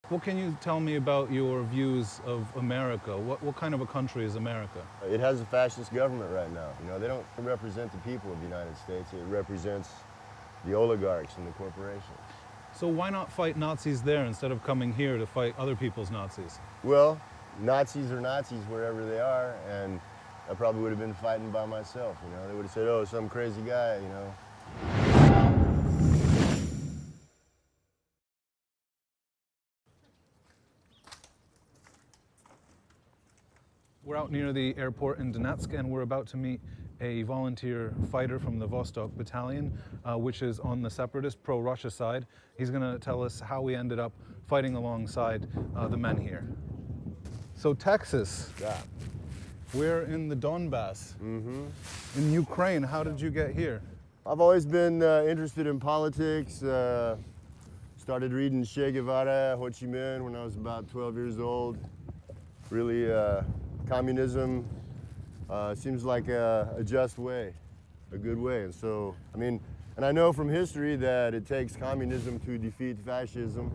What can you tell me about your views of America? What kind of a country is America? It has a fascist government right now. You know, they don't represent the people of the United States. It represents the oligarchs and the corporations. So why not fight Nazis there instead of coming here to fight other people's Nazis? Well, Nazis are Nazis wherever they are, and I probably would have been fighting by myself, you know. They would have said, oh, some crazy guy, you know. We're out near the airport in Donetsk, and we're about to meet a volunteer fighter from the Vostok Battalion, which is on the separatist pro-Russia side. He's going to tell us how we ended up fighting alongside the men here. So Texas, Yeah. we're in the Donbass, in Ukraine. How did you get here? I've always been interested in politics. Started reading Che Guevara, Ho Chi Minh when I was about 12 years old. Really, communism seems like a just way, a good way. And so, I mean, and I know from history that it takes communism to defeat fascism.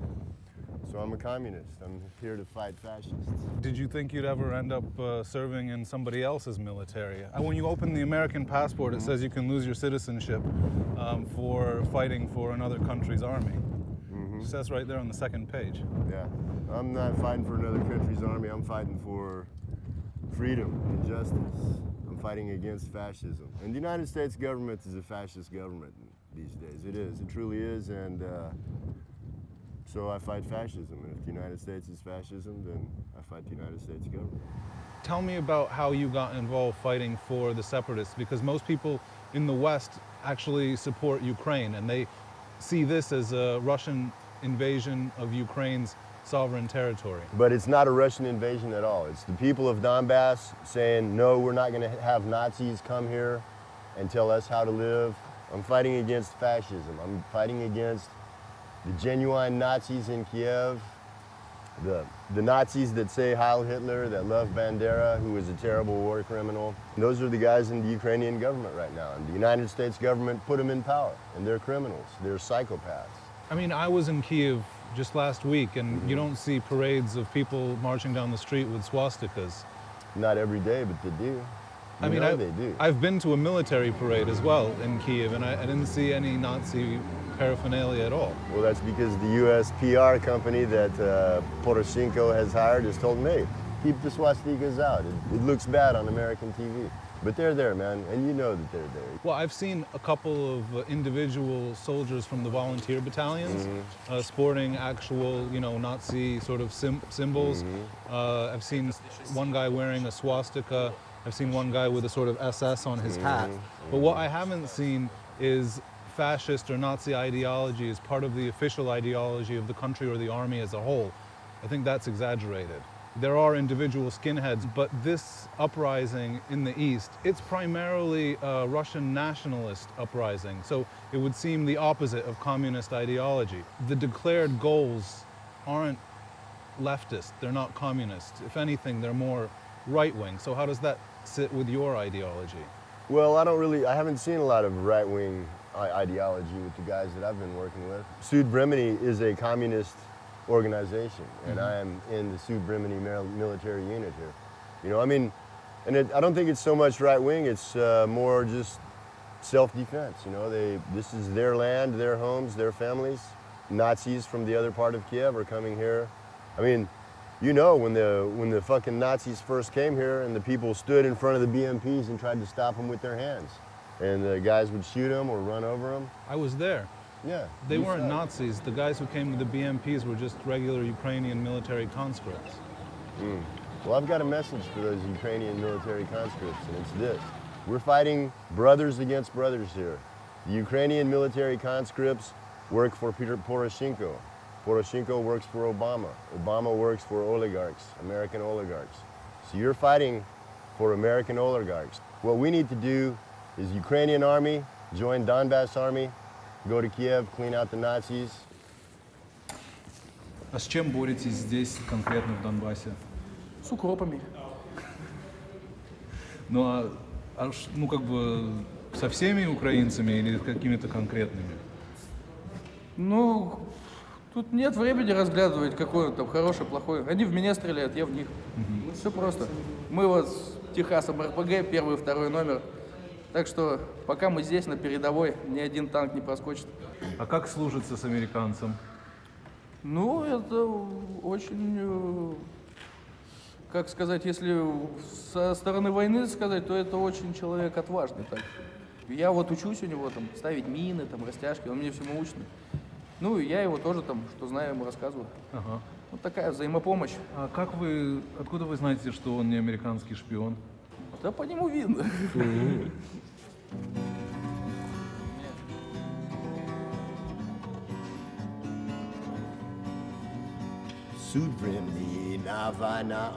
So I'm a communist. I'm here to fight fascists. Did you think you'd ever end up serving in somebody else's military? When you open the American passport, it says you can lose your citizenship for fighting for another country's army. It says right there on the second page. Yeah, I'm not fighting for another country's army. I'm fighting for freedom and justice. I'm fighting against fascism. And the United States government is a fascist government these days. It is, it truly is. And so I fight fascism. And if the United States is fascism, then I fight the United States government. Tell me about how you got involved fighting for the separatists, because most people in the West actually support Ukraine, and they see this as a Russian invasion of Ukraine's sovereign territory. But it's not a Russian invasion at all. It's the people of Donbass saying, no, we're not going to have Nazis come here and tell us how to live. I'm fighting against fascism. I'm fighting against the genuine Nazis in Kiev, the Nazis that say Heil Hitler, that love Bandera, who is a terrible war criminal. And those are the guys in the Ukrainian government right now. And the United States government put them in power, and they're criminals. They're psychopaths. I mean, I was in Kiev just last week, and you don't see parades of people marching down the street with swastikas. Not every day, but they do. I mean, they do. I've been to a military parade as well in Kiev, and I didn't see any Nazi paraphernalia at all. Well, that's because the U.S. PR company that Poroshenko has hired has told me, keep the swastikas out. It looks bad on American TV. But they're there, man, and you know that they're there. Well, I've seen a couple of individual soldiers from the volunteer battalions sporting actual, you know, Nazi sort of symbols. I've seen one guy wearing a swastika. I've seen one guy with a sort of SS on his hat. But what I haven't seen is fascist or Nazi ideology as part of the official ideology of the country or the army as a whole. I think that's exaggerated. There are individual skinheads, but this uprising in the East, it's primarily a Russian nationalist uprising. So it would seem the opposite of communist ideology. The declared goals aren't leftist, they're not communist. If anything, they're more right-wing. So how does that sit with your ideology? Well, I haven't seen a lot of right-wing ideology with the guys that I've been working with. Sud Bremeni is a communist organization, and I am in the Sud Bremeni military unit here. You know, I mean, and I don't think it's so much right-wing, it's more just self-defense, you know. This is their land, their homes, their families. Nazis from the other part of Kiev are coming here. I mean, you know, when the fucking Nazis first came here and the people stood in front of the BMPs and tried to stop them with their hands, and the guys would shoot them or run over them. I was there. Yeah. They weren't Nazis. The guys who came with the BMPs were just regular Ukrainian military conscripts. Well, I've got a message for those Ukrainian military conscripts, and it's this. We're fighting brothers against brothers here. The Ukrainian military conscripts work for Poroshenko. Poroshenko works for Obama. Obama works for oligarchs, American oligarchs. So you're fighting for American oligarchs. What we need to do is Ukrainian army, join Donbass army, go to Kiev, clean out the Nazis. А с чем боретесь здесь, конкретно в Донбассе? С укропами. Ну, как бы со всеми украинцами или какими-то конкретными? Ну, Тут нет времени разглядывать, какой он там хороший, плохой. Они в меня стреляют, я в них. Все просто. Мы вот с Техасом РПГ, первый, второй номер. Так что пока мы здесь, на передовой, ни один танк не проскочит. А как служится с американцем? Ну, это очень, как сказать, если со стороны войны сказать, то это очень человек отважный. Так. Я вот учусь у него там ставить мины, там растяжки, он мне всему учит. Ну, и я его тоже там, что знаю, ему рассказываю. Ага. Вот такая взаимопомощь. А откуда вы знаете, что он не американский шпион? Да по нему видно. Суд времени на война,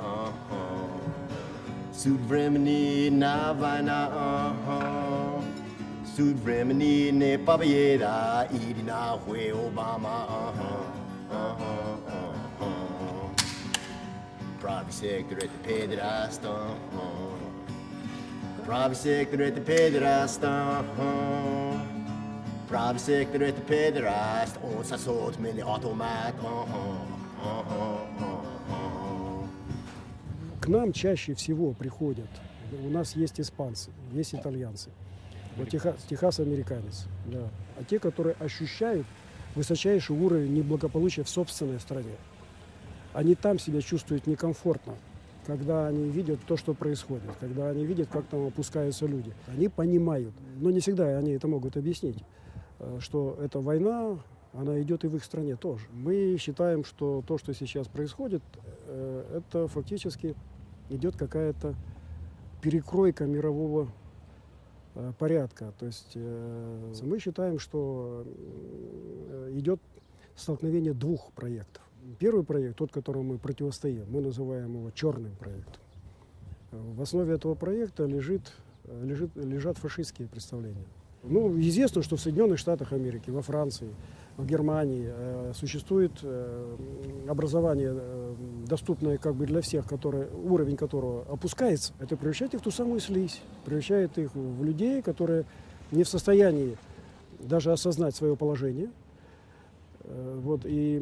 суд времени на война, суд времени не победа, иди нахуй, Обама. Правый сектор это педераст, правый сектор это педераст, правый сектор это педераст, он сосет меня автомат. К нам чаще всего приходят, у нас есть испанцы, есть итальянцы, вот Техас американец, да. А те, которые ощущают высочайший уровень неблагополучия в собственной стране. Они там себя чувствуют некомфортно, когда они видят то, что происходит, когда они видят, как там опускаются люди. Они понимают, но не всегда они это могут объяснить, что эта война, она идет и в их стране тоже. Мы считаем, что то, что сейчас происходит, это фактически идет какая-то перекройка мирового порядка. То есть мы считаем, что идет столкновение двух проектов. Первый проект, тот, которому мы противостоим, мы называем его черным проектом. В основе этого проекта лежат фашистские представления. Ну, известно, что в Соединенных Штатах Америки, во Франции, в Германии существует образование, доступное как бы для всех, уровень которого опускается. Это превращает их в ту самую слизь, превращает их в людей, которые не в состоянии даже осознать свое положение, вот, и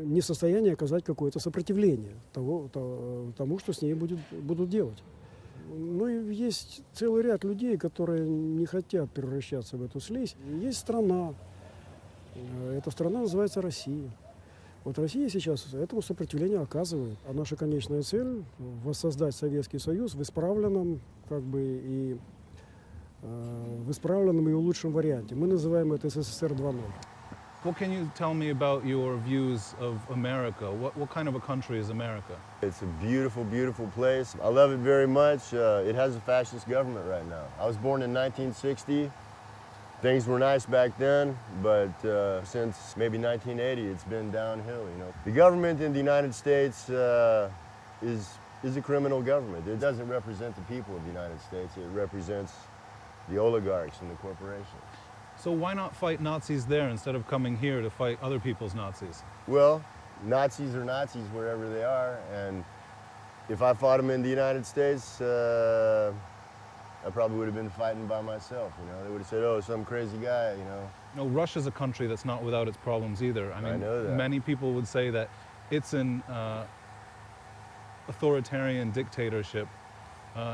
не в состоянии оказать какое-то сопротивление тому, что с ней будут делать. Ну и есть целый ряд людей, которые не хотят превращаться в эту слизь. Есть страна. Эта страна называется Россия. Вот Россия сейчас этому сопротивление оказывает. А наша конечная цель – воссоздать Советский Союз в исправленном, и лучшем варианте. Мы называем это СССР 2.0. What can you tell me about your views of America? What kind of a country is America? It's a beautiful, beautiful place. I love it very much. It has a fascist government right now. I was born in 1960. Things were nice back then, but since maybe 1980, it's been downhill, you know. The government in the United States is a criminal government. It doesn't represent the people of the United States. It represents the oligarchs and the corporations. So why not fight Nazis there instead of coming here to fight other people's Nazis? Well, Nazis are Nazis wherever they are, and if I fought them in the United States, I probably would have been fighting by myself, you know. They would have said, oh, some crazy guy, you know. No, Russia's a country that's not without its problems either. I mean, I know that. Many people would say that it's an authoritarian dictatorship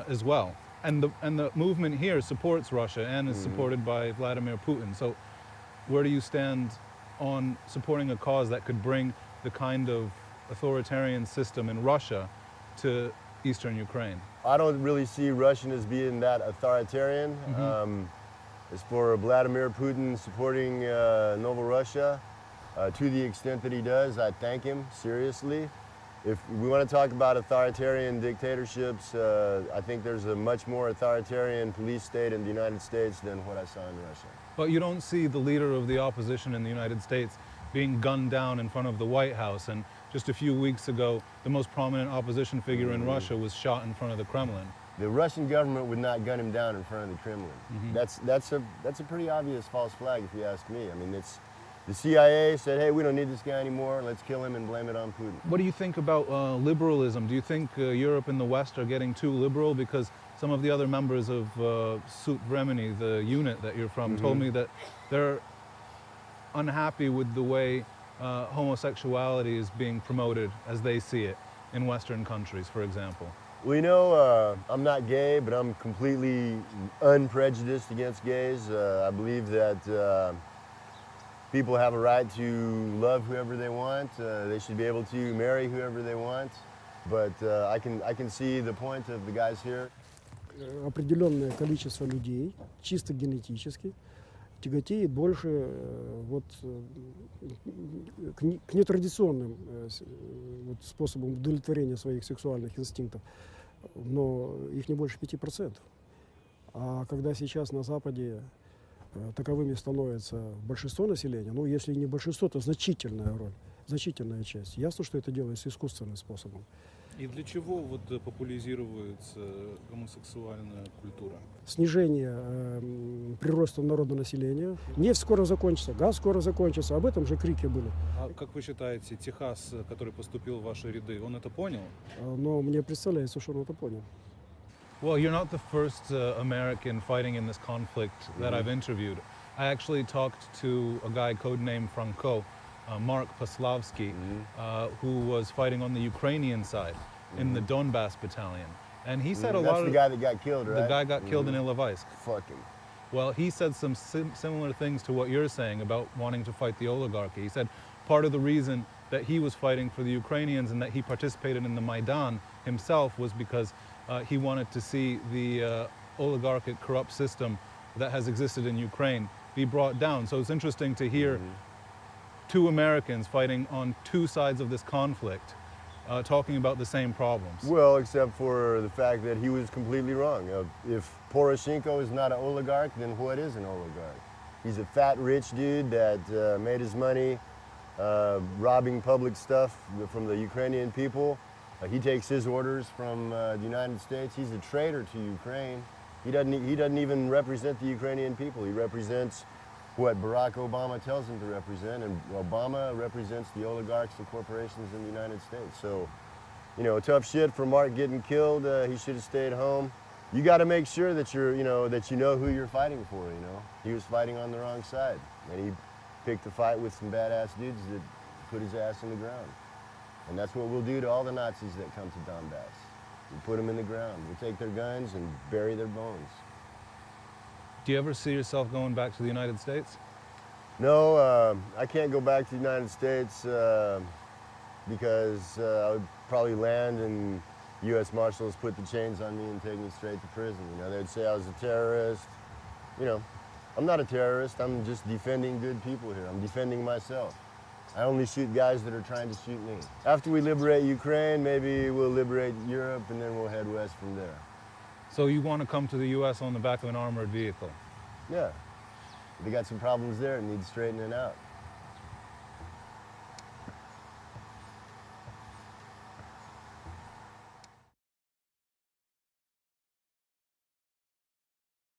as well. And the movement here supports Russia and is supported by Vladimir Putin. So where do you stand on supporting a cause that could bring the kind of authoritarian system in Russia to eastern Ukraine? I don't really see Russian as being that authoritarian. As for Vladimir Putin supporting Novorussia, to the extent that he does, I thank him seriously. If we want to talk about authoritarian dictatorships, I think there's a much more authoritarian police state in the United States than what I saw in Russia. But you don't see the leader of the opposition in the United States being gunned down in front of the White House. And just a few weeks ago, the most prominent opposition figure in Russia was shot in front of the Kremlin. The Russian government would not gun him down in front of the Kremlin. That's a pretty obvious false flag, if you ask me. I mean, the CIA said, hey, we don't need this guy anymore, let's kill him and blame it on Putin. What do you think about liberalism? Do you think Europe and the West are getting too liberal? Because some of the other members of Sud Vremeni, the unit that you're from, told me that they're unhappy with the way homosexuality is being promoted as they see it in Western countries, for example? Well, you know, I'm not gay, but I'm completely unprejudiced against gays. I believe that people have a right to love whoever they want. They should be able to marry whoever they want. But I can see the point of the guys here. Определенное количество людей, чисто генетически, тяготеет больше к нетрадиционным способам удовлетворения своих сексуальных инстинктов, но их не больше 5%. А когда сейчас на Западе таковыми становится большинство населения, ну если не большинство, то значительная роль, значительная часть. Ясно, что это делается искусственным способом. И для чего вот популяризируется гомосексуальная культура? Снижение прироста народонаселения. Нефть скоро закончится, газ скоро закончится. Об этом же крики были. А как вы считаете, Техас, который поступил в ваши ряды, он это понял? Но мне представляется, что он это понял. Well, you're not the first American fighting in this conflict that I've interviewed. I actually talked to a guy codenamed Franco, Mark Poslavsky, who was fighting on the Ukrainian side in the Donbass battalion. And he said a lot of... That's the guy that got killed, right? The guy got killed in Ilovaisk. Fuck him. Well, he said some similar things to what you're saying about wanting to fight the oligarchy. He said part of the reason that he was fighting for the Ukrainians and that he participated in the Maidan himself was because he wanted to see the oligarchic corrupt system that has existed in Ukraine be brought down. So it's interesting to hear two Americans fighting on two sides of this conflict talking about the same problems. Well, except for the fact that he was completely wrong. If Poroshenko is not an oligarch, then what is an oligarch? He's a fat, rich dude that made his money robbing public stuff from the Ukrainian people. He takes his orders from the United States. He's a traitor to Ukraine. He doesn't even represent the Ukrainian people. He represents what Barack Obama tells him to represent, and Obama represents the oligarchs and corporations in the United States. So, you know, tough shit for Mark getting killed. He should have stayed home. You got to make sure that you know who you're fighting for. You know, he was fighting on the wrong side, and he picked a fight with some badass dudes that put his ass in the ground. And that's what we'll do to all the Nazis that come to Donbass. We'll put them in the ground. We'll take their guns and bury their bones. Do you ever see yourself going back to the United States? No, I can't go back to the United States because I would probably land and U.S. Marshals put the chains on me and take me straight to prison. You know, they'd say I was a terrorist. You know, I'm not a terrorist. I'm just defending good people here. I'm defending myself. I only shoot guys that are trying to shoot me. After we liberate Ukraine, maybe we'll liberate Europe and then we'll head west from there. So you want to come to the U.S. on the back of an armored vehicle? Yeah. They got some problems there that need straightening out.